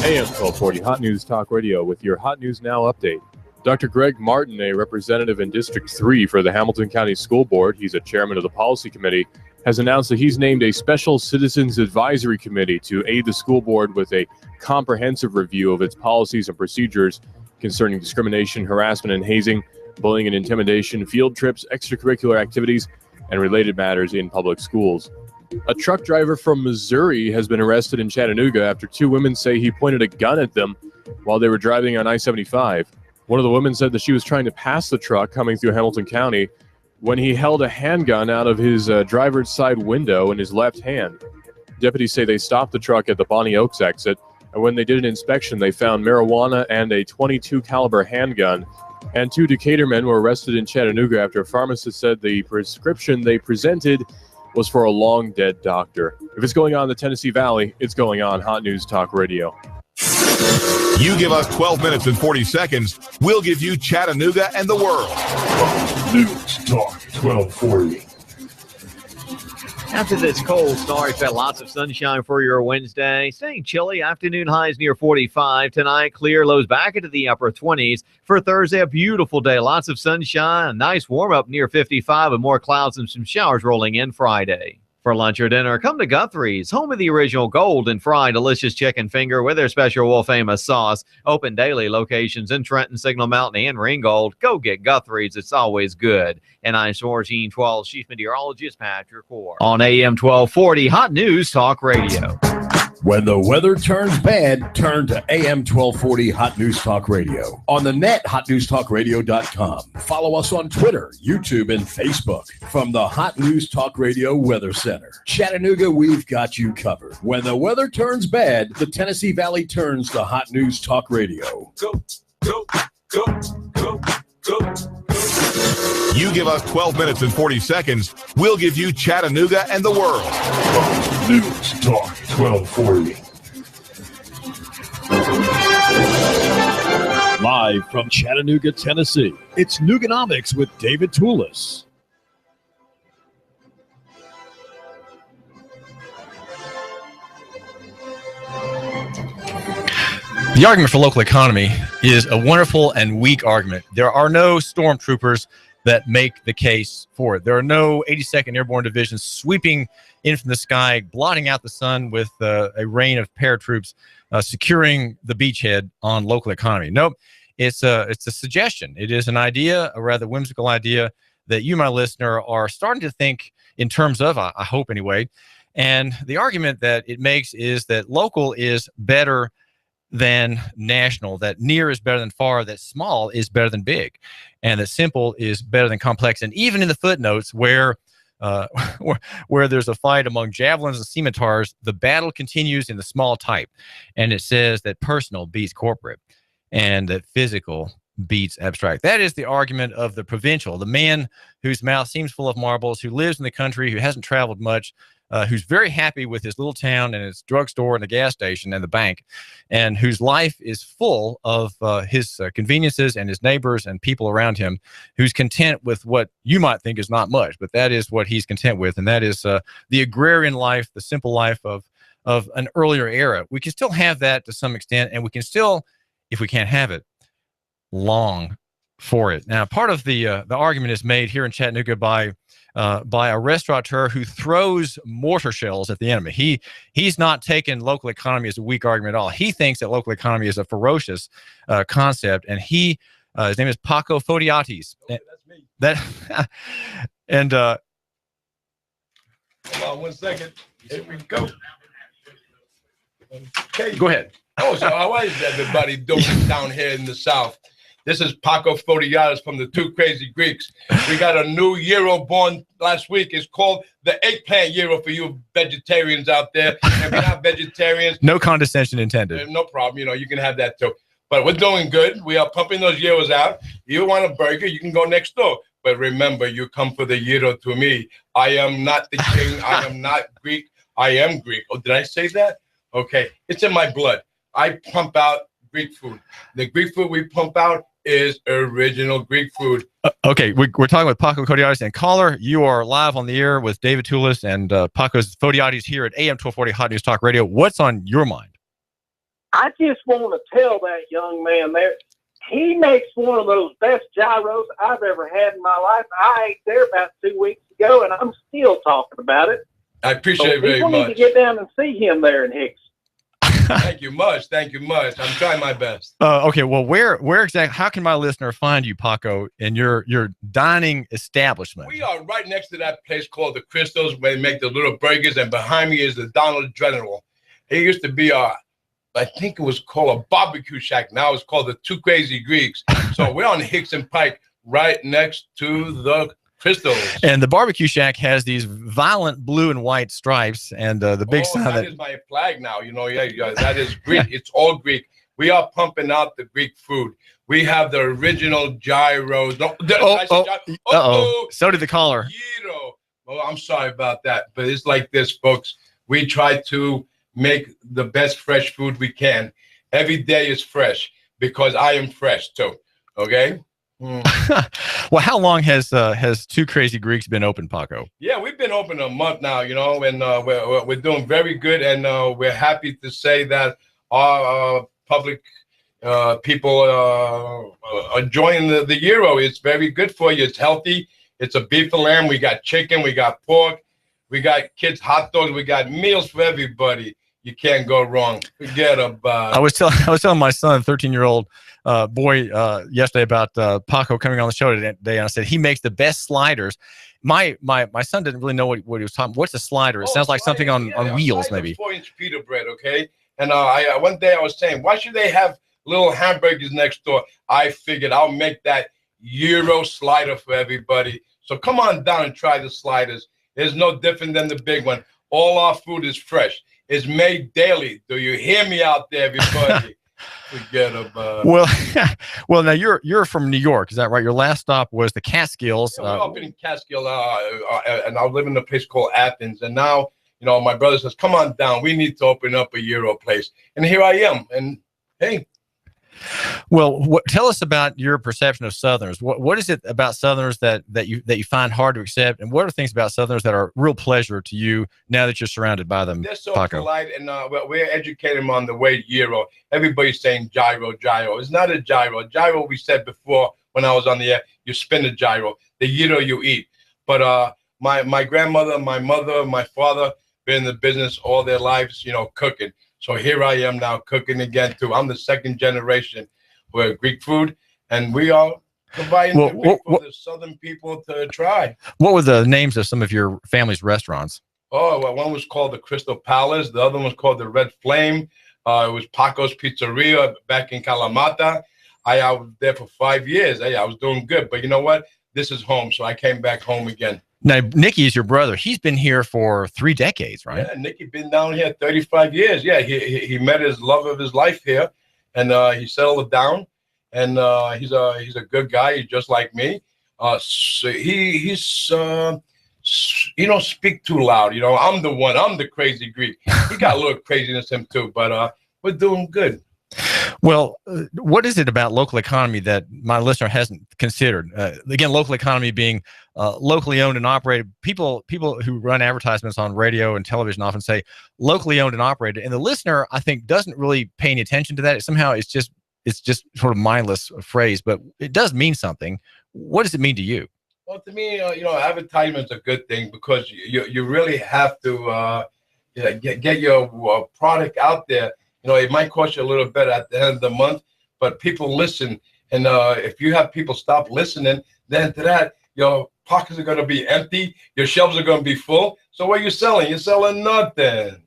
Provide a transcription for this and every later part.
AM 1240 Hot News Talk Radio with your Hot News Now update. Dr. Greg Martin, a representative in District 3 for the Hamilton County School Board, he's a chairman of the policy committee, has announced that he's named a special citizens advisory committee to aid the school board with a comprehensive review of its policies and procedures concerning discrimination, harassment and hazing, bullying and intimidation, field trips, extracurricular activities, and related matters in public schools. A truck driver from Missouri has been arrested in Chattanooga after two women say he pointed a gun at them while they were driving on I-75. One of the women said that she was trying to pass the truck coming through Hamilton County when he held a handgun out of his driver's side window in his left hand. Deputies say they stopped the truck at the Bonnie Oaks exit, and when they did an inspection, they found marijuana and a .22 caliber handgun. And two Decatur men were arrested in Chattanooga after a pharmacist said the prescription they presented was for a long-dead doctor. If it's going on in the Tennessee Valley, it's going on Hot News Talk Radio. You give us 12 minutes and 40 seconds, we'll give you Chattanooga and the world. News Talk 1240. After this cold start, expect lots of sunshine for your Wednesday. Staying chilly, afternoon highs near 45. Tonight, clear, lows back into the upper 20s. For Thursday, a beautiful day, lots of sunshine, a nice warm-up near 55, and more clouds and some showers rolling in Friday. For lunch or dinner, come to Guthrie's, home of the original golden fried delicious chicken finger with their special world-famous sauce. Open daily, locations in Trenton, Signal Mountain, and Ringgold. Go get Guthrie's. It's always good. And I'm 1412 Chief Meteorologist Patrick Orr. On AM 1240, Hot News Talk Radio. When the weather turns bad, turn to AM 1240 Hot News Talk Radio. On the net, hotnewstalkradio.com. Follow us on Twitter, YouTube, and Facebook. From the Hot News Talk Radio Weather Center. Chattanooga, we've got you covered. When the weather turns bad, the Tennessee Valley turns to Hot News Talk Radio. Go, go, go, go, go. You give us 12 minutes and 40 seconds, we'll give you Chattanooga and the world. News Talk 1240. Live from Chattanooga, Tennessee, it's Nooganomics with David Tulis. The argument for local economy is a wonderful and weak argument. There are no stormtroopers that make the case for it. There are no 82nd Airborne Division sweeping in from the sky, blotting out the sun with a rain of paratroops, securing the beachhead on local economy. Nope, it's a suggestion. It is an idea, a rather whimsical idea that you, my listener, are starting to think in terms of, I hope anyway. And the argument that it makes is that local is better than national, that near is better than far, that small is better than big, and that simple is better than complex. And even in the footnotes where there's a fight among javelins and scimitars, the battle continues in the small type. And it says that personal beats corporate and that physical beats abstract. That is the argument of the provincial, the man whose mouth seems full of marbles, who lives in the country, who hasn't traveled much, who's very happy with his little town and his drugstore and the gas station and the bank, and whose life is full of his conveniences and his neighbors and people around him, who's content with what you might think is not much, but that is what he's content with, and that is the agrarian life, the simple life of an earlier era. We can still have that to some extent, and we can still, if we can't have it, long for it. Now, part of the argument is made here in Chattanooga by a restaurateur who throws mortar shells at the enemy. He's not taken local economy as a weak argument at all. He thinks that local economy is a ferocious concept, and his name is Paco Fotdiadis. Oh, that's me. And hold on 1 second. Here we go. Okay. Go ahead. Oh, so how is everybody doing down here in the South? This is Paco Fotdiadis from the Two Crazy Greeks. We got a new gyro born last week. It's called the eggplant gyro for you vegetarians out there. If you're not vegetarians, no condescension intended. No problem. You can have that too. But we're doing good. We are pumping those gyros out. You want a burger, you can go next door. But remember, you come for the gyro to me. I am not the king. I am not Greek. I am Greek. Oh, did I say that? Okay. It's in my blood. I pump out Greek food. The Greek food we pump out is original Greek food. Okay, we're talking with Paco Fotdiadis. And caller, you are live on the air with David Tulis and Paco Fotdiadis here at AM 1240 Hot News Talk Radio. What's on your mind? I just want to tell that young man there, he makes one of those best gyros I've ever had in my life. I ate there about 2 weeks ago, and I'm still talking about it. I appreciate it very people much. need to get down and see him there in Hixson. Thank you much. Thank you much. I'm trying my best. Okay. Well, where exactly? How can my listener find you, Paco, in your dining establishment? We are right next to that place called the Crystals, where they make the little burgers, and behind me is the Donald General. It used to be I think it was called a barbecue shack. Now it's called the Two Crazy Greeks. So we're on Hixson Pike, right next to the Crystals. And the barbecue shack has these violent blue and white stripes, and the big sign that is my flag now. Yeah, that is Greek. It's all Greek. We are pumping out the Greek food. We have the original gyros. So did the caller. Gyro. Oh, I'm sorry about that, but it's like this, folks. We try to make the best fresh food we can. Every day is fresh because I am fresh too. Okay. Well, how long has Two Crazy Greeks been open, Paco? Yeah, we've been open a month now, and we're doing very good, and we're happy to say that our public people are enjoying the gyro. It's very good for you. It's healthy. It's a beef and lamb. We got chicken. We got pork. We got kids' hot dogs. We got meals for everybody. You can't go wrong. Forget about it. I was telling my son, 13-year-old boy, yesterday about Paco coming on the show today, and I said he makes the best sliders. My son didn't really know what he was talking. What's a slider? It sounds like something on wheels, maybe. 4-inch pita bread, okay. And one day I was saying, why should they have little hamburgers next door? I figured I'll make that gyro slider for everybody. So come on down and try the sliders. It's no different than the big one. All our food is fresh. It's made daily. Do you hear me out there, everybody? Forget about it. Well, now you're from New York, is that right? Your last stop was the Catskills. Yeah, we're up in Catskill, and I live in a place called Athens. And now, my brother says, "Come on down. We need to open up a gyro place." And here I am. And hey. Well, tell us about your perception of Southerners. What is it about Southerners that you find hard to accept, and what are things about Southerners that are real pleasure to you now that you're surrounded by them? They're so Paco? polite, and we're educating them on the way gyro. Everybody's saying gyro. It's not a gyro. Gyro, we said before when I was on the air, you spin the gyro. The gyro you eat. But my grandmother, my mother, my father been in the business all their lives, cooking. So here I am now cooking again too. I'm the second generation with Greek food, and we are providing for the Southern people to try. What were the names of some of your family's restaurants? Oh, well, one was called the Crystal Palace. The other one was called the Red Flame. It was Paco's Pizzeria back in Kalamata. I was there for 5 years. I was doing good, but you know what? This is home, so I came back home again. Now, Nicky is your brother. He's been here for 3 decades, right? Yeah, Nicky been down here 35 years. Yeah, he met his love of his life here, and he settled down. And he's a good guy. He's just like me. So he's he don't speak too loud. I'm the crazy Greek. He got a little craziness in him too, but we're doing good. Well, what is it about local economy that my listener hasn't considered? Again, local economy being locally owned and operated. People who run advertisements on radio and television often say locally owned and operated, and the listener, I think, doesn't really pay any attention to that. Somehow, it's just sort of mindless phrase, but it does mean something. What does it mean to you? Well, to me, advertisement's a good thing because you really have to get your product out there. It might cost you a little bit at the end of the month, but people listen. And if you have people stop listening, then to that, your pockets are going to be empty. Your shelves are going to be full. So what are you selling? You're selling nothing.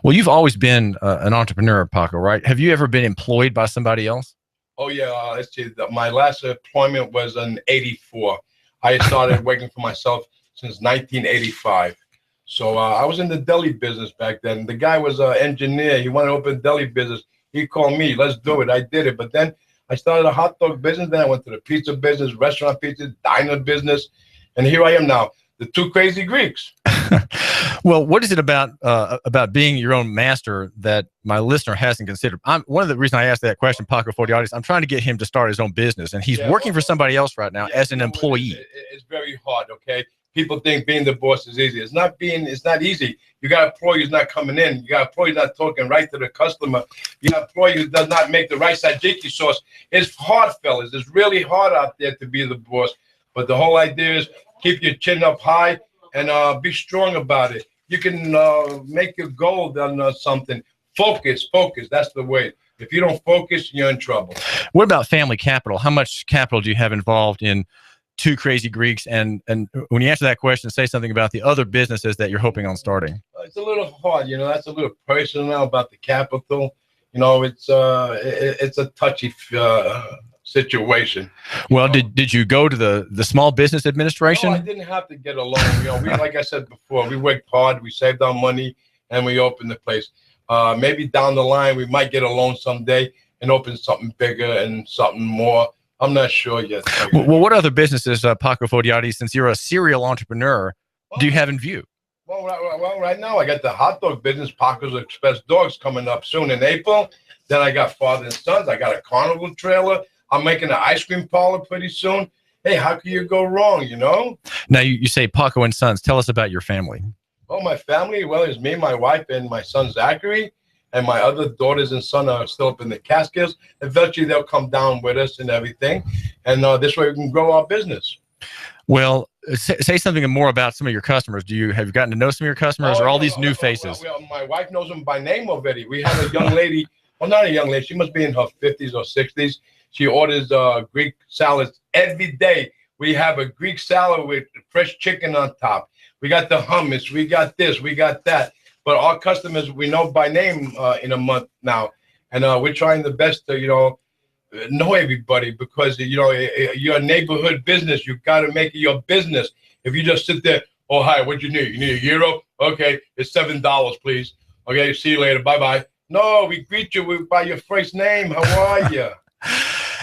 Well, you've always been an entrepreneur, Paco, right? Have you ever been employed by somebody else? Oh, yeah. Let's see. My last employment was in '84. I started working for myself since 1985. So I was in the deli business back then. The guy was an engineer. He wanted to open a deli business. He called me. Let's do it. I did it. But then I started a hot dog business. Then I went to the pizza business, restaurant pizza, diner business. And here I am now, the Two Crazy Greeks. Well, what is it about being your own master that my listener hasn't considered? One of the reasons I asked that question, Paco Fotdiadis, I'm trying to get him to start his own business, and he's working for somebody else right now as an employee. It's very hard, okay? People think being the boss is easy. It's not easy. You got an employee who's not coming in. You got an employee who's not talking right to the customer. You got an employee who does not make the right tzatziki sauce. It's hard, fellas. It's really hard out there to be the boss. But the whole idea is keep your chin up high and be strong about it. You can make your goal on something. Focus. That's the way. If you don't focus, you're in trouble. What about family capital? How much capital do you have involved in Two Crazy Greeks? And when you answer that question, say something about the other businesses that you're hoping on starting. It's a little hard, that's a little personal about the capital. It's a touchy situation. Well, did you go to the Small Business Administration? No, I didn't have to get a loan. We, like I said before, we worked hard, we saved our money, and we opened the place. Maybe down the line, we might get a loan someday and open something bigger and something more. I'm not sure yet. Well, what other businesses, Paco Fotdiadis, since you're a serial entrepreneur, do you have in view? Well, right now I got the hot dog business, Paco's Express Dogs, coming up soon in April. Then I got Father and Sons. I got a carnival trailer. I'm making an ice cream parlor pretty soon. Hey, how can you go wrong, Now, you say Paco and Sons. Tell us about your family. Well, my family, it's me, my wife, and my son, Zachary. And my other daughters and son are still up in the Catskills. Eventually, they'll come down with us and everything. And this way we can grow our business. Well, say something more about some of your customers. Have you gotten to know some of your customers or all these new faces? Well, my wife knows them by name already. We have a young lady, not a young lady. She must be in her 50s or 60s. She orders Greek salads every day. We have a Greek salad with fresh chicken on top. We got the hummus. We got this. We got that. But our customers, we know by name in a month now. And we're trying the best to, know everybody because, you're a neighborhood business. You've got to make it your business. If you just sit there, oh, hi, what you need? You need a gyro? Okay, it's $7, please. Okay, see you later. Bye-bye. No, we greet you by your first name. How are you?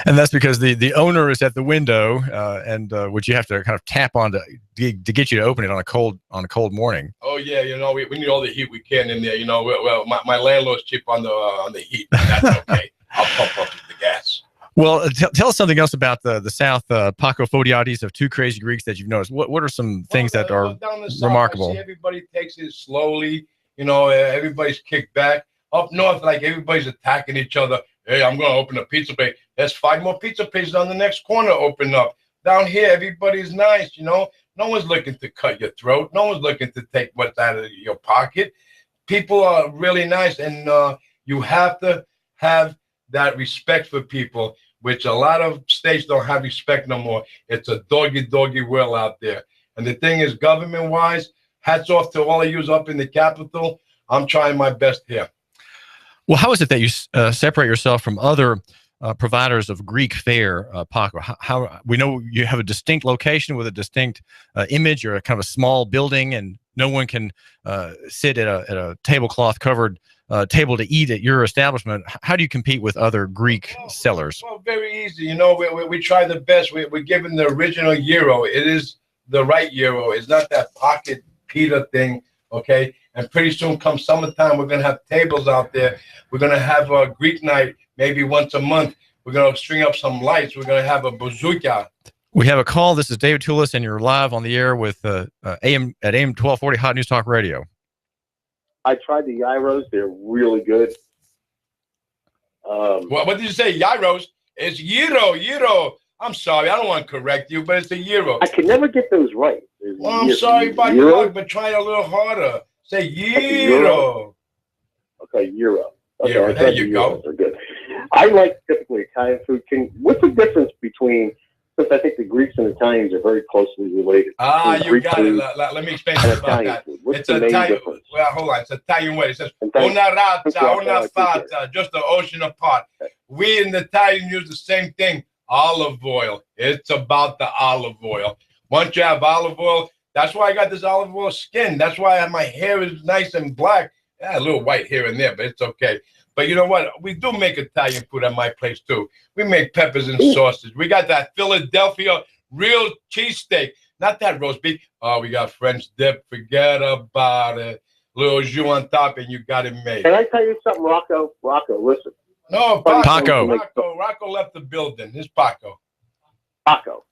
And that's because the owner is at the window, and which you have to kind of tap on to get you to open it on a cold morning. Oh yeah, we need all the heat we can in there. Well, my landlord's cheap on the heat. That's okay. I'll pump up the gas. Well, tell us something else about the South, Paco Fotdiadis of Two Crazy Greeks that you've noticed. What are some things that are down the South, remarkable? I see everybody takes it slowly. Everybody's kicked back. Up north, like everybody's attacking each other. Hey, I'm going to open a pizza place. There's 5 more pizza places on the next corner open up. Down here, everybody's nice, No one's looking to cut your throat. No one's looking to take what's out of your pocket. People are really nice, and you have to have that respect for people, which a lot of states don't have respect no more. It's a doggy world out there. And the thing is, government-wise, hats off to all of you up in the Capitol. I'm trying my best here. Well, how is it that you separate yourself from other providers of Greek fare, Paco? How we know you have a distinct location with a distinct image. You're a kind of a small building, and no one can sit at a tablecloth covered table to eat at your establishment. How do you compete with other Greek sellers? Well, very easy. We try the best. We're giving the original gyro. It is the right gyro. It's not that pocket pita thing. Okay. And pretty soon, come summertime, we're going to have tables out there. We're going to have a Greek night maybe once a month. We're going to string up some lights. We're going to have a bazooka. We have a call. This is David Tulis, and you're live on the air with AM 1240 Hot News Talk Radio. I tried the gyros. They're really good. What did you say? Gyros? It's gyro. I'm sorry. I don't want to correct you, but it's a gyro. I can never get those right. Well, I'm sorry about your luck, but try it a little harder. Say gyro. Okay, gyro. Okay, gyro. There you go. Are good. I like typically Italian food. What's the difference between, since I think the Greeks and Italians are very closely related. You Greek got it. Let me explain about that. What's the main difference? Well, hold on. It's Italian way. It says una razza, una fata, just the ocean apart. We in the Italian use the same thing. Olive oil. It's about the olive oil. Once you have olive oil, that's why I got this olive oil skin. That's why my hair is nice and black. Yeah, a little white here and there, but it's okay. But you know what? We do make Italian food at my place, too. We make peppers and sausage. We got that Philadelphia real cheesesteak. Not that roast beef. Oh, we got French dip. Forget about it. Little jus on top, and you got it made. Can I tell you something, Rocco? Rocco, listen. No, Paco. Rocco left the building. It's Paco. Paco.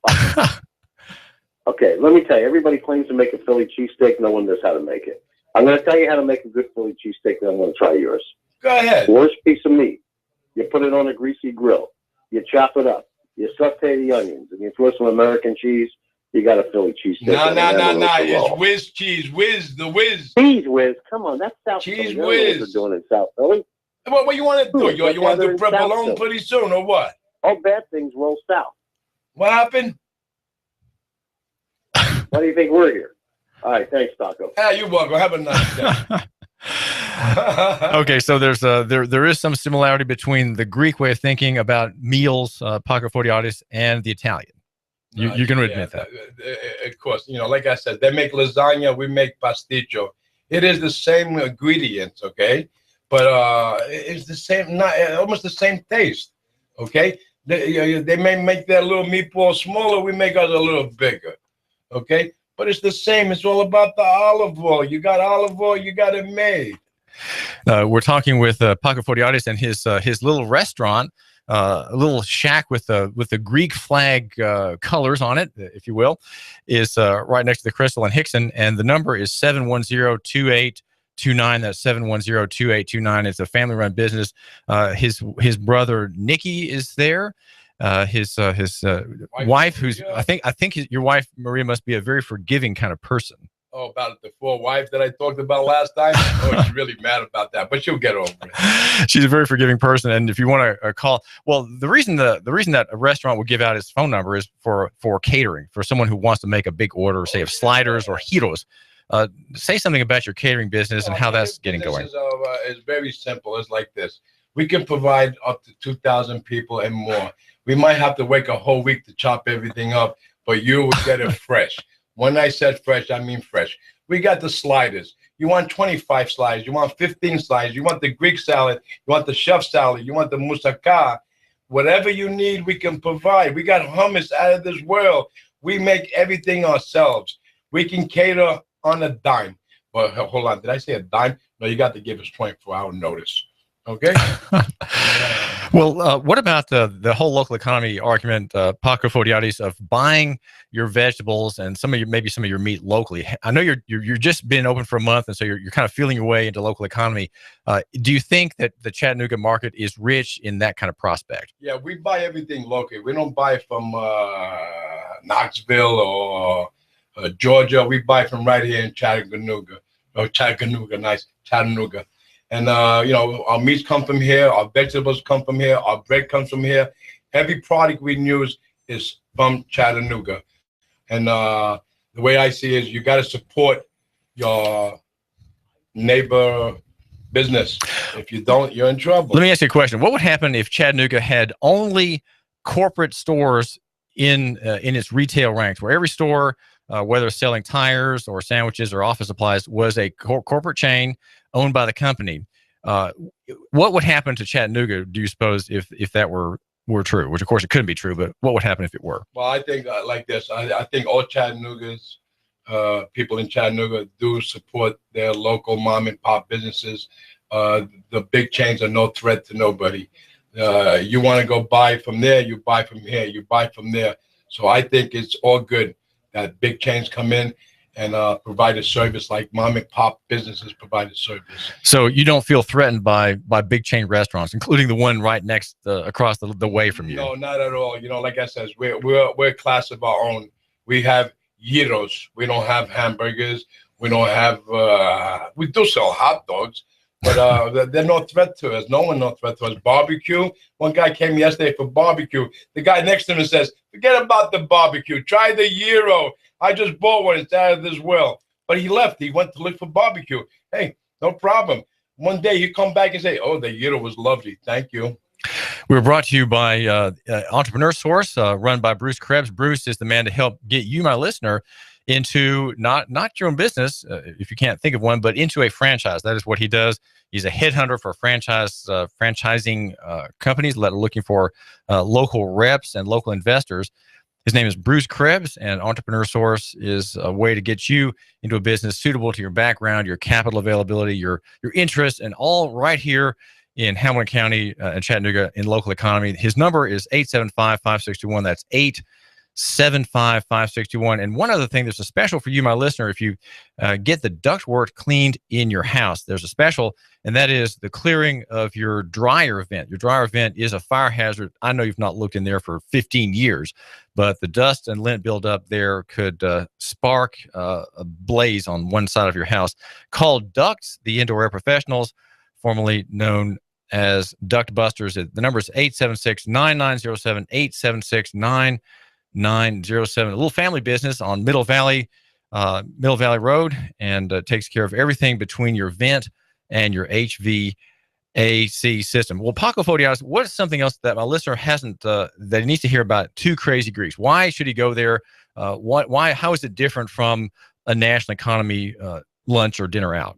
Okay, let me tell you. Everybody claims to make a Philly cheesesteak. No one knows how to make it. I'm going to tell you how to make a good Philly cheesesteak, and I'm going to try yours. Go ahead. Worst piece of meat. You put it on a greasy grill. You chop it up. You saute the onions, and you throw some American cheese. You got a Philly cheesesteak. No. It's whiz cheese. The whiz. Cheese whiz. Come on, that's South Philly. Cheese whiz. What they're doing in South Philly. What you want to do? You want to do provolone pretty soon, or what? All bad things roll south. What happened? Why do you think we're here? All right, thanks, Paco. Yeah, you're welcome. Have a nice day. Okay, so there is some similarity between the Greek way of thinking about meals, Paco Fotdiadis, and the Italian. You're going to admit that. Of course, like I said, they make lasagna, we make pasticcio. It is the same ingredients, okay? But it's the same, not almost the same taste, okay? They may make their little meatball smaller, we make ours a little bigger, okay? But it's the same. It's all about the olive oil. You got olive oil, you got it made. We're talking with Paco Fotdiadis and his little restaurant, a little shack with the Greek flag colors on it, if you will, is right next to the Crystal in Hixson, and the number is 710-2829. That's 710-2829. It's a family-run business. His brother Nicky is there. His wife, who's I think your wife Maria must be a very forgiving kind of person. Oh, about the poor wife that I talked about last time. Oh, she's really mad about that, but she'll get over it. She's a very forgiving person, and if you want to call, well, the reason that a restaurant would give out its phone number is for catering, for someone who wants to make a big order, say of sliders or gyros. Say something about your catering business and how that's getting going. It's very simple. It's like this: we can provide up to 2,000 people and more. We might have to wait a whole week to chop everything up, but you will get it fresh. When I said fresh, I mean fresh. We got the sliders. You want 25 sliders. You want 15 sliders. You want the Greek salad. You want the chef salad. You want the moussaka. Whatever you need, we can provide. We got hummus out of this world. We make everything ourselves. We can cater on a dime. But hold on. Did I say a dime? No, you got to give us 24-hour notice. Okay. Well, what about the whole local economy argument, Paco Fotdiadis, of buying your vegetables and maybe some of your meat locally? I know you're just been open for a month, and so you're kind of feeling your way into local economy. Do you think that the Chattanooga market is rich in that kind of prospect? Yeah, we buy everything locally. We don't buy from Knoxville or Georgia. We buy from right here in Chattanooga. Oh, Chattanooga, nice Chattanooga. And, our meats come from here. Our vegetables come from here. Our bread comes from here. Every product we use is from Chattanooga. And the way I see it is you got to support your neighbor business. If you don't, you're in trouble. Let me ask you a question. What would happen if Chattanooga had only corporate stores in its retail ranks, where every store, whether selling tires or sandwiches or office supplies, was a corporate chain owned by the company? What would happen to Chattanooga, do you suppose, if that were true? Which, of course, it couldn't be true, but what would happen if it were? Well, I think like this. I think all Chattanooga's people in Chattanooga do support their local mom and pop businesses. The big chains are no threat to nobody. You want to go buy from there, you buy from here, you buy from there. So I think it's all good that big chains come in and provide a service like mom and pop businesses provide a service. So you don't feel threatened by big chain restaurants, including the one right next across the way from you? No, not at all. Like I said, we're a class of our own. We have gyros. We don't have hamburgers. We don't have. We do sell hot dogs, but they're no threat to us. No one no threat to us. Barbecue. One guy came yesterday for barbecue. The guy next to him says, "Forget about the barbecue. Try the gyro. I just bought one. It's out of this world." But he left. He went to look for barbecue. Hey, no problem. One day he come back and say, "Oh, the gyro was lovely. Thank you." We're brought to you by Entrepreneur Source, run by Bruce Krebs. Bruce is the man to help get you, my listener, into not your own business, if you can't think of one, but into a franchise. That is what he does. He's a headhunter for franchising companies that are looking for local reps and local investors. His name is Bruce Krebs, and Entrepreneur Source is a way to get you into a business suitable to your background, your capital availability, your interests, and all right here in Hamilton County and Chattanooga in local economy. His number is 875-5621. That's 877-755-5621. And one other thing, there's a special for you, my listener. If you get the ductwork cleaned in your house, there's a special, and that is the clearing of your dryer vent. Your dryer vent is a fire hazard. I know you've not looked in there for 15 years, but the dust and lint buildup there could spark a blaze on one side of your house. Call Ducts, the indoor air professionals, formerly known as Duct Busters. The number is 876-9907, 876-9907. A little family business on Middle Valley Road, and takes care of everything between your vent and your HVAC system. Well, Paco Fotdiadis, what is something else that my listener hasn't, that he needs to hear about Two Crazy Greeks? Why should he go there? How is it different from a national economy lunch or dinner out?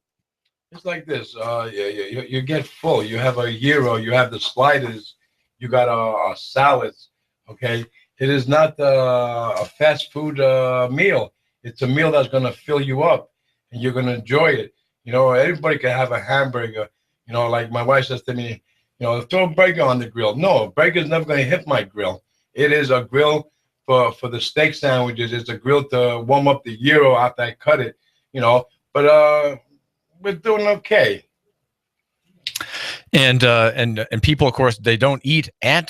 It's like this. You get full. You have a gyro. You have the sliders. You got salads. Okay. It is not a fast food meal. It's a meal that's going to fill you up, and you're going to enjoy it. Everybody can have a hamburger. Like my wife says to me, throw a burger on the grill. No, a burger's never going to hit my grill. It is a grill for the steak sandwiches. It's a grill to warm up the gyro after I cut it. But we're doing okay. And people, of course, they don't eat at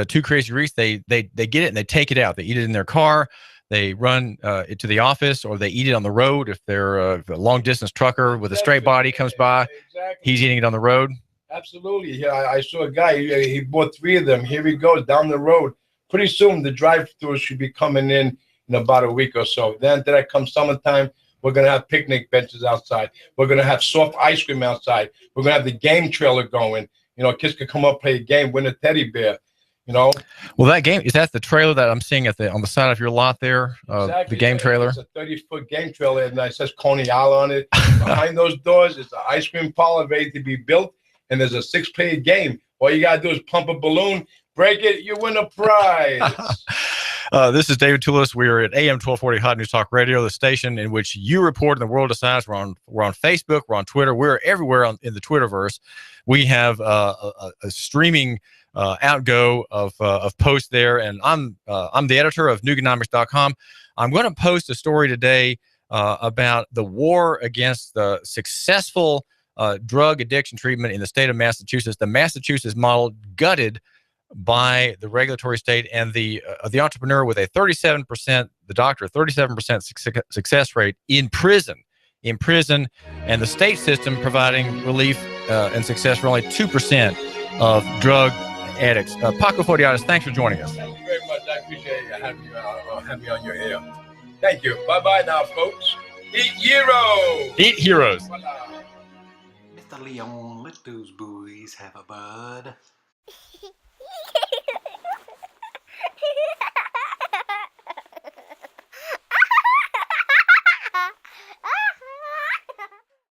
Two Crazy Greeks. They get it and they take it out. They eat it in their car. They run it to the office, or they eat it on the road. If they're a long distance trucker with a straight body comes by, he's eating it on the road. Absolutely. Yeah, I saw a guy. He bought 3 of them. Here he goes down the road. Pretty soon, the drive-throughs should be coming in about a week or so. Then that comes summertime. We're going to have picnic benches outside. We're going to have soft ice cream outside. We're going to have the game trailer going. Kids can come up, play a game, win a teddy bear. Well, that game, is that the trailer that I'm seeing on the side of your lot there? Exactly. The game trailer? It's a 30-foot game trailer, and it says Coney Island on it. Behind those doors is an ice cream parlor ready to be built, and there's a 6-player game. All you got to do is pump a balloon, break it, you win a prize. This is David Tulis. We are at AM 1240 Hot News Talk Radio, the station in which you report and the world decides. We're on Facebook. We're on Twitter. We're everywhere in the Twitterverse. We have a streaming outgo of posts there, and I'm the editor of Nooganomics.com. I'm going to post a story today about the war against the successful drug addiction treatment in the state of Massachusetts. The Massachusetts model, gutted by the regulatory state, and the entrepreneur with a 37%, the doctor, 37% success rate in prison, and the state system providing relief and success for only 2% of drug addicts. Paco Fotdiadis, thanks for joining us. Thank you very much. I appreciate you having me on your air. Thank you. Bye-bye now, folks. Eat heroes. Eat heroes. Mr. Leon, let those boys have a bud.